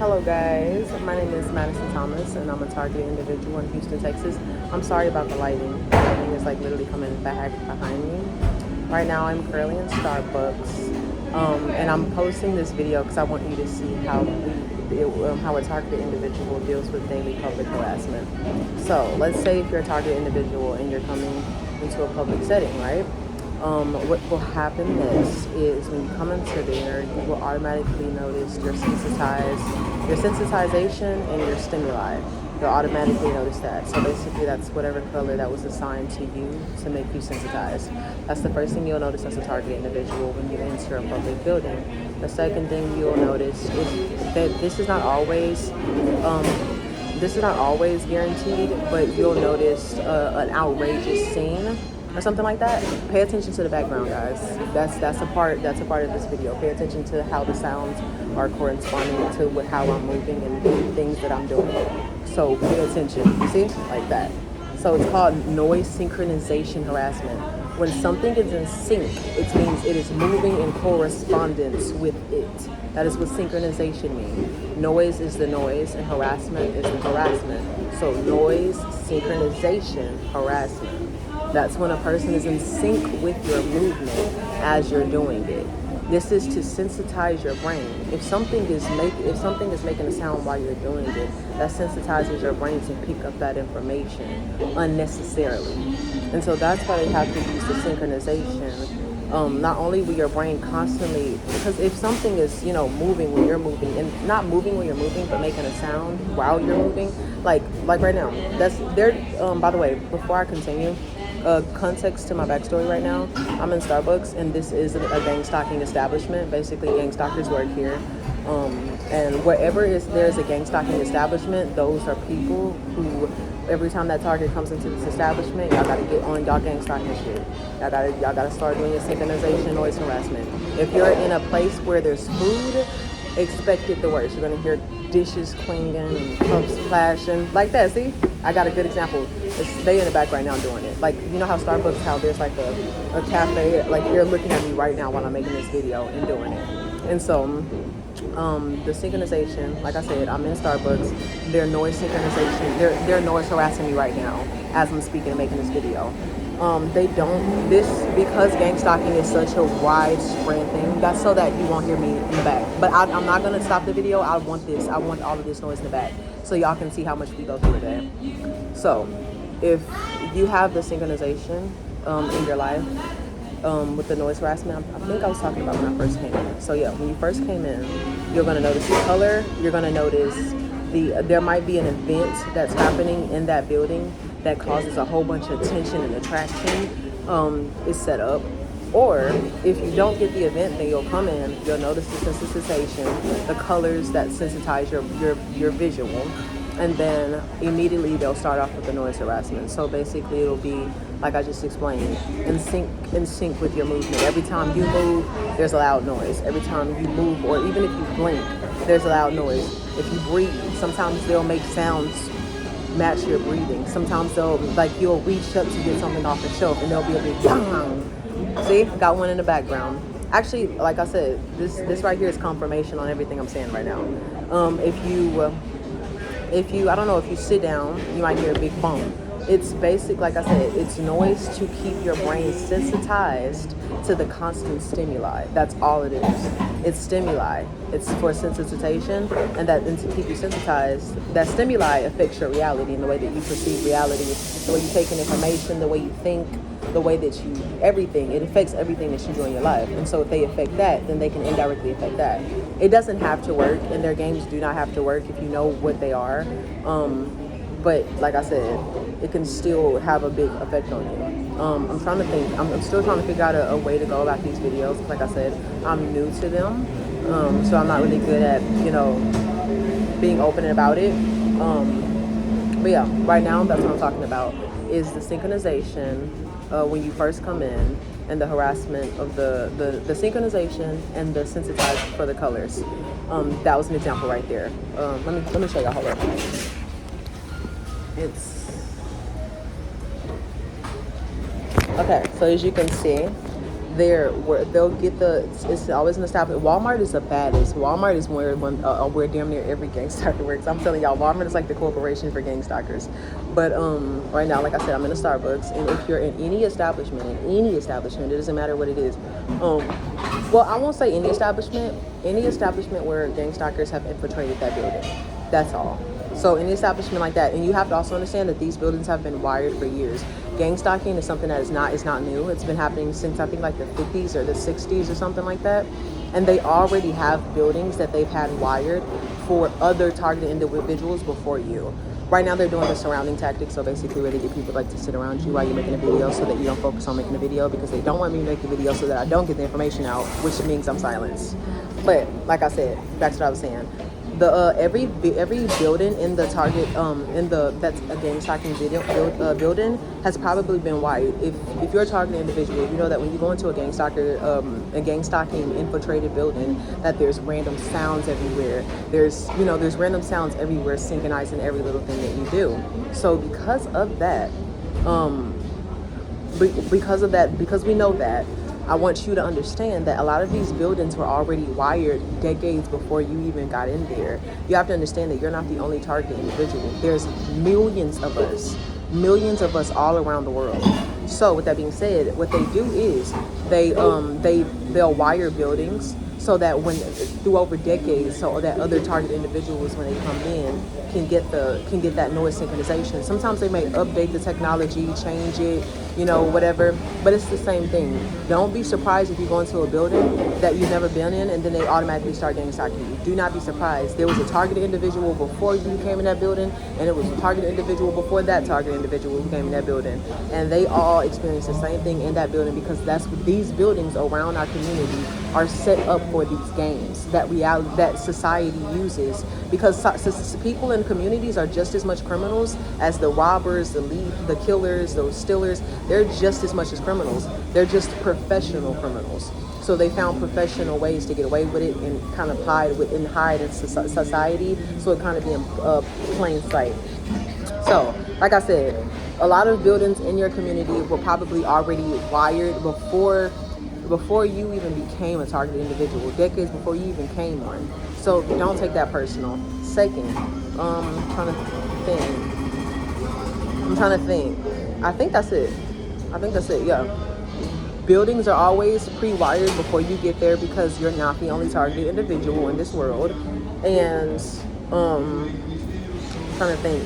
Hello guys, my name is Madison Thomas and I'm a targeted individual in Houston, Texas. I'm sorry about the lighting. The lighting is like literally coming back behind me. Right now I'm currently in Starbucks and I'm posting this video because I want you to see how a targeted individual deals with daily public harassment. So let's say if you're a targeted individual and you're coming into a public setting, right? What will happen next is when you come into there, you will automatically notice your sensitization and your stimuli. You'll automatically notice that. So basically that's whatever color that was assigned to you to make you sensitized. That's the first thing you'll notice as a target individual when you enter a public building. The second thing you'll notice is that this is not always guaranteed, but you'll notice an outrageous scene or something like that. Pay attention to the background, guys. That's a part of this video. Pay attention to how the sounds are corresponding to how I'm moving and the things that I'm doing. So pay attention. You see, like that. So it's called noise synchronization harassment. When something is in sync, it means it is moving in correspondence with it. That is what synchronization means. Noise is the noise and harassment is the harassment. So noise synchronization harassment. That's when a person is in sync with your movement as you're doing it. This is to sensitize your brain. If something is making a sound while you're doing it, that sensitizes your brain to pick up that information unnecessarily. And so that's why they have to use the synchronization. Not only will your brain constantly, because if something is, moving when you're moving, and not moving when you're moving, but making a sound while you're moving, like right now, that's there. By the way, before I continue, context to my backstory right now, I'm in Starbucks and this is a gang stalking establishment. Basically, gang stalkers work here. And wherever there's a gang stalking establishment, those are people who, every time that target comes into this establishment, y'all gotta get on y'all gang stalking shit. Y'all gotta start doing your synchronization noise harassment. If you're in a place where there's food, expect it the worst. You're gonna hear dishes clinking and cups splashing like that. See, I got a good example. They in the back right now doing it. Like, you know how Starbucks, how there's like a cafe, like you're looking at me right now while I'm making this video and doing it. And so the synchronization, like I said, I'm in Starbucks. Their noise synchronization, they're noise harassing me right now as I'm speaking and making this video. Because gang stalking is such a widespread thing, that's so that you won't hear me in the back. But I'm not gonna stop the video. I want all of this noise in the back so y'all can see how much we go through a day. So if you have the synchronization in your life with the noise harassment, I think I was talking about when I first came in. So yeah, when you first came in, you're gonna notice the color. You're gonna notice there might be an event that's happening in that building that causes a whole bunch of tension and attraction is set up. Or if you don't get the event, then you'll come in, you'll notice the sensitization, the colors that sensitize your visual, and then immediately they'll start off with the noise harassment. So basically it'll be, like I just explained, in sync with your movement. Every time you move, there's a loud noise. Every time you move, or even if you blink, there's a loud noise. If you breathe, sometimes they'll make sounds match your breathing. Sometimes you'll reach up to get something off the shelf and there'll be a big bang. See, got one in the background. Actually, like I said, this right here is confirmation on everything I'm saying right now. If you I don't know, if you sit down, you might hear a big bump. It's basic, like I said, it's noise to keep your brain sensitized to the constant stimuli. That's all it is. It's stimuli. It's for sensitization, and to keep you sensitized. That stimuli affects your reality and the way that you perceive reality, the way you take in information, the way you think, the way that everything. It affects everything that you do in your life. And so if they affect that, then they can indirectly affect that. It doesn't have to work, and their games do not have to work if you know what they are. But like I said, it can still have a big effect on you. I'm trying to think. I'm still trying to figure out a way to go about these videos. Like I said, I'm new to them, so I'm not really good at being open about it. But yeah, right now that's what I'm talking about is the synchronization when you first come in, and the harassment of the synchronization and the sensitized for the colors. That was an example right there. Let me show y'all. Hold up. Okay, so as you can see, they'll get it's always an establishment. Walmart is the baddest. Walmart is where damn near every gang stalker works. I'm telling y'all, Walmart is like the corporation for gang stalkers. But right now, like I said, I'm in a Starbucks, and if you're in any establishment, it doesn't matter what it is. Well, I won't say any establishment where gang stalkers have infiltrated that building. That's all. So any establishment like that, and you have to also understand that these buildings have been wired for years. Gang stalking is something that is not new. It's been happening since I think like the 50s or the 60s or something like that. And they already have buildings that they've had wired for other targeted individuals before you. Right now they're doing the surrounding tactics, so basically where they get people like to sit around you while you're making a video so that you don't focus on making a video, because they don't want me to make a video so that I don't get the information out, which means I'm silenced. But like I said, back to what I was saying. The every building in the target that's a gang stalking building has probably been wired. If you're a targeted individual, you know that when you go into a gang stalking infiltrated building, that there's random sounds everywhere. There's random sounds everywhere, synchronizing every little thing that you do. So because we know that, I want you to understand that a lot of these buildings were already wired decades before you even got in there. You have to understand that you're not the only target individual. There's millions of us all around the world. So with that being said, what they do is they'll wire buildings so that through over decades, so that other target individuals, when they come in, can get that noise synchronization. Sometimes they may update the technology, change it, whatever, but it's the same thing. Don't be surprised if you go into a building that you've never been in and then they automatically start gang stalking you. Do not be surprised. There was a targeted individual before you came in that building, and it was a targeted individual before that targeted individual who came in that building, and they all experienced the same thing in that building, because that's what these buildings around our community are set up for, these games that society uses, because people in communities are just as much criminals as the robbers, the killers, those stealers. They're just as much as criminals. They're just professional criminals. So they found professional ways to get away with it and kind of hide in society, so it kind of be in plain sight. So, like I said, a lot of buildings in your community were probably already wired before you even became a targeted individual, decades before you even came one. So don't take that personal. Second, I'm trying to think. I think that's it, yeah. Buildings are always pre-wired before you get there, because you're not the only targeted individual in this world. And I'm trying to think.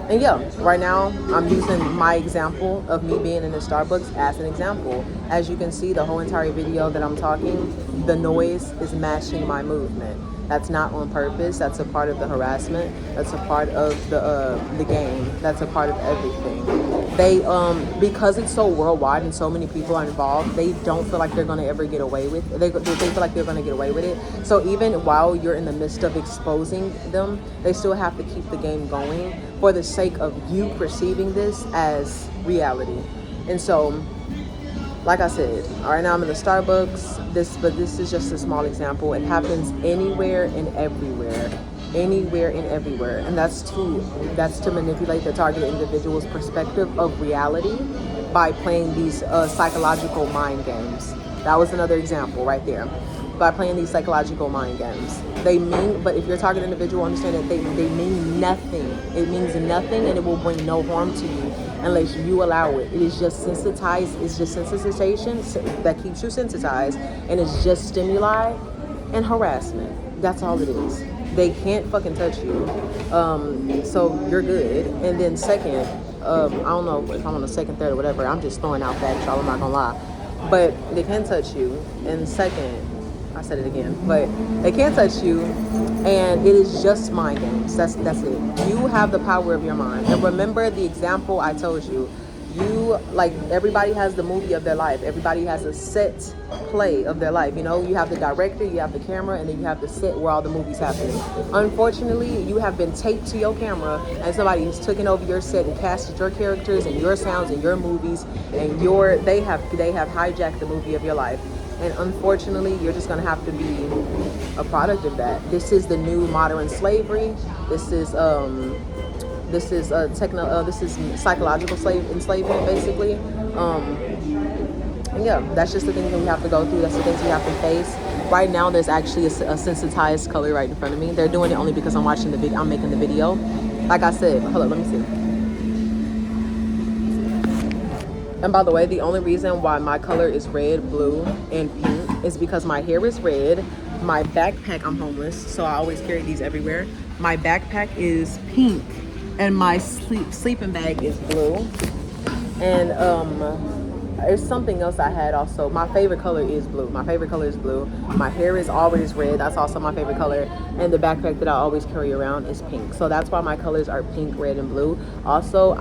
And yeah, right now I'm using my example of me being in a Starbucks as an example. As you can see, the whole entire video that I'm talking, the noise is matching my movement. That's not on purpose. That's a part of the harassment. That's a part of the game. That's a part of everything. They because it's so worldwide and so many people are involved, they don't feel like they're gonna ever get away with it. They feel like they're gonna get away with it. So even while you're in the midst of exposing them, they still have to keep the game going for the sake of you perceiving this as reality. And so, like I said, right now I'm in the Starbucks. But this is just a small example. It happens anywhere and everywhere. And that's to manipulate the targeted individual's perspective of reality by playing these psychological mind games. That was another example right there. By playing these psychological mind games, but if you're a targeted individual, understand that they mean nothing. It means nothing, and it will bring no harm to you unless you allow it. It is just sensitized. It's just sensitization that keeps you sensitized, and it's just stimuli and harassment. That's all it is. They can't fucking touch you, so you're good. And then second, I don't know if I'm on the second, third, or whatever. I'm just throwing out facts, y'all. I'm not gonna lie, but they can touch you. And second, I said it again, but they can't touch you, and it is just mind games. That's it. You have the power of your mind. And remember the example I told you. Everybody has the movie of their life. Everybody has a set play of their life. You have the director, you have the camera, and then you have the set where all the movie's happening. Unfortunately, you have been taped to your camera, and somebody has taken over your set and casted your characters and your sounds and your movies, and they have hijacked the movie of your life. And unfortunately, you're just going to have to be a product of that. This is the new modern slavery. This is psychological enslavement, basically. And yeah, that's just the things that we have to go through. That's the things we have to face. Right now, there's actually a sensitized color right in front of me. They're doing it only because I'm watching the video. I'm making the video. Like I said, hold up, let me see. And by the way, the only reason why my color is red, blue, and pink is because my hair is red. My backpack, I'm homeless, so I always carry these everywhere. My backpack is pink, and my sleeping bag is blue. And there's something else I had also. My favorite color is blue. My favorite color is blue. My hair is always red. That's also my favorite color. And the backpack that I always carry around is pink. So that's why my colors are pink, red, and blue. Also,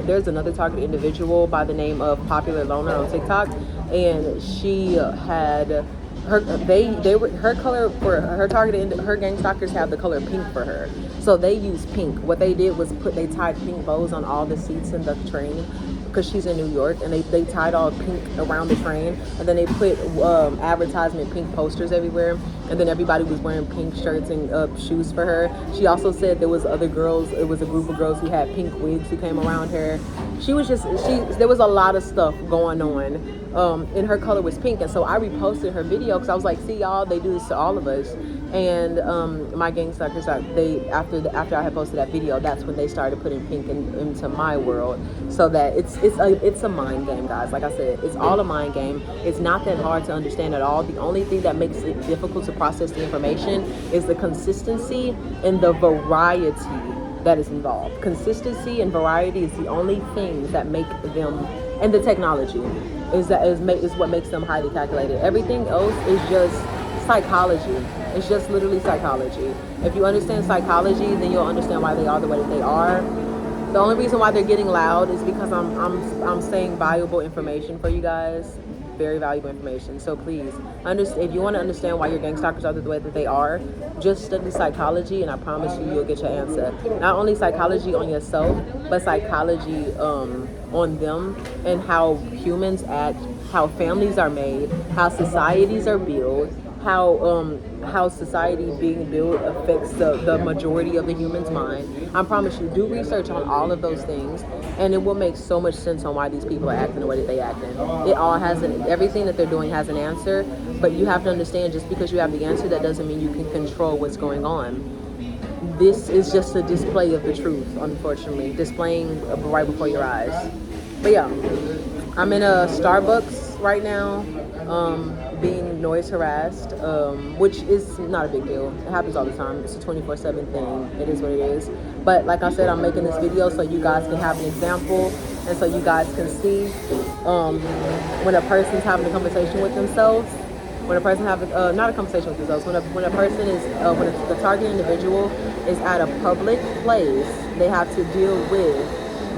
there's another targeted individual by the name of Popular Loner on TikTok, and she had her color for her targeted, her gang stalkers have the color pink for her. So they used pink. What they did was they tied pink bows on all the seats in the train, because she's in New York, and they tied all pink around the train, and then they put advertisement pink posters everywhere, and then everybody was wearing pink shirts and shoes for her. She also said there was other girls, it was a group of girls who had pink wigs who came around her. There was a lot of stuff going on, and her color was pink. And so I reposted her video because I was like, see y'all, they do this to all of us. And my gang stalkers, after I had posted that video, that's when they started putting pink into my world. So that it's a mind game, guys. Like I said, it's all a mind game. It's not that hard to understand at all. The only thing that makes it difficult to process the information is the consistency and the variety that is involved. Consistency and variety is the only things that make them, and the technology is what makes them highly calculated. Everything else is just psychology. It's just literally psychology. If you understand psychology, then you'll understand why they are the way that they are. The only reason why they're getting loud is because I'm saying valuable information for you guys. Very valuable information. So please, if you want to understand why your gang stalkers are the way that they are, just study psychology, and I promise you'll get your answer. Not only psychology on yourself, but psychology on them, and how humans act, how families are made, how societies are built, how society being built affects the majority of the human's mind. I promise you, do research on all of those things, and it will make so much sense on why these people are acting the way that they acting. It all everything that they're doing has an answer, but you have to understand, just because you have the answer, that doesn't mean you can control what's going on. This is just a display of the truth, unfortunately, displaying right before your eyes. But yeah, I'm in a Starbucks right now, being noise harassed, which is not a big deal. It happens all the time. It's a 24/7 thing. It is what it is. But like I said, I'm making this video so you guys can have an example, and so you guys can see when a person's having a conversation with themselves. When a person not a conversation with themselves. When a person is when the target individual is at a public place, they have to deal with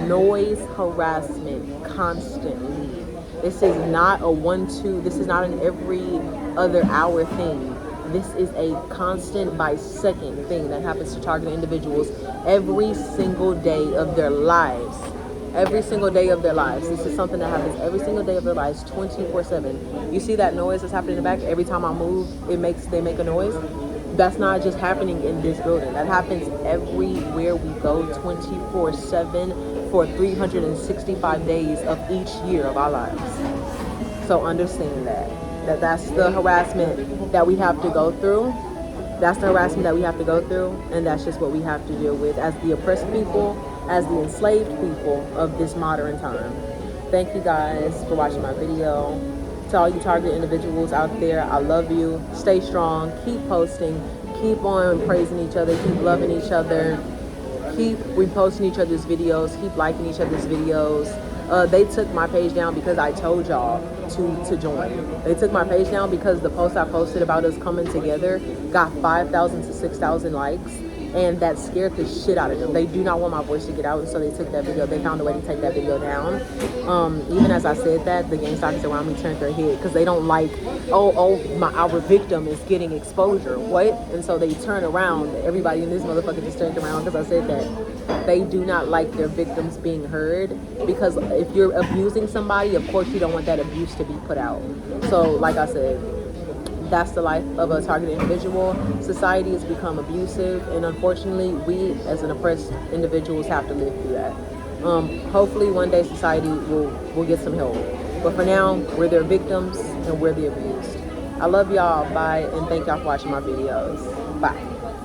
noise harassment constantly. This is not a 1-2. This is not an every other hour thing. This is a constant by second thing that happens to targeted individuals every single day of their lives. Every single day of their lives. This is something that happens every single day of their lives, 24/7. You see that noise that's happening in the back? Every time I move, they make a noise. That's not just happening in this building. That happens everywhere we go, 24/7. For 365 days of each year of our lives. So understand that's the harassment that we have to go through. That's the harassment that we have to go through, and that's just what we have to deal with as the oppressed people, as the enslaved people of this modern time. Thank you guys for watching my video. To all you targeted individuals out there, I love you. Stay strong. Keep posting. Keep on praising each other. Keep loving each other. Keep reposting each other's videos. Keep liking each other's videos. They took my page down because I told y'all to join. They took my page down because the post I posted about us coming together got 5,000 to 6,000 likes, and that scared the shit out of them. They do not want my voice to get out, and so they took that video. They found a way to take that video down. Even as I said that, the gang stalkers around me turned their head because they don't like, our victim is getting exposure. What? And so they turn around. Everybody in this motherfucker just turned around because I said that. They do not like their victims being heard, because if you're abusing somebody, of course you don't want that abuse to be put out. So like I said, that's the life of a targeted individual. Society has become abusive, and unfortunately we as an oppressed individuals have to live through that. Hopefully one day society will get some help. But for now, we're their victims and we're the abused. I love y'all. Bye. And thank y'all for watching my videos. Bye.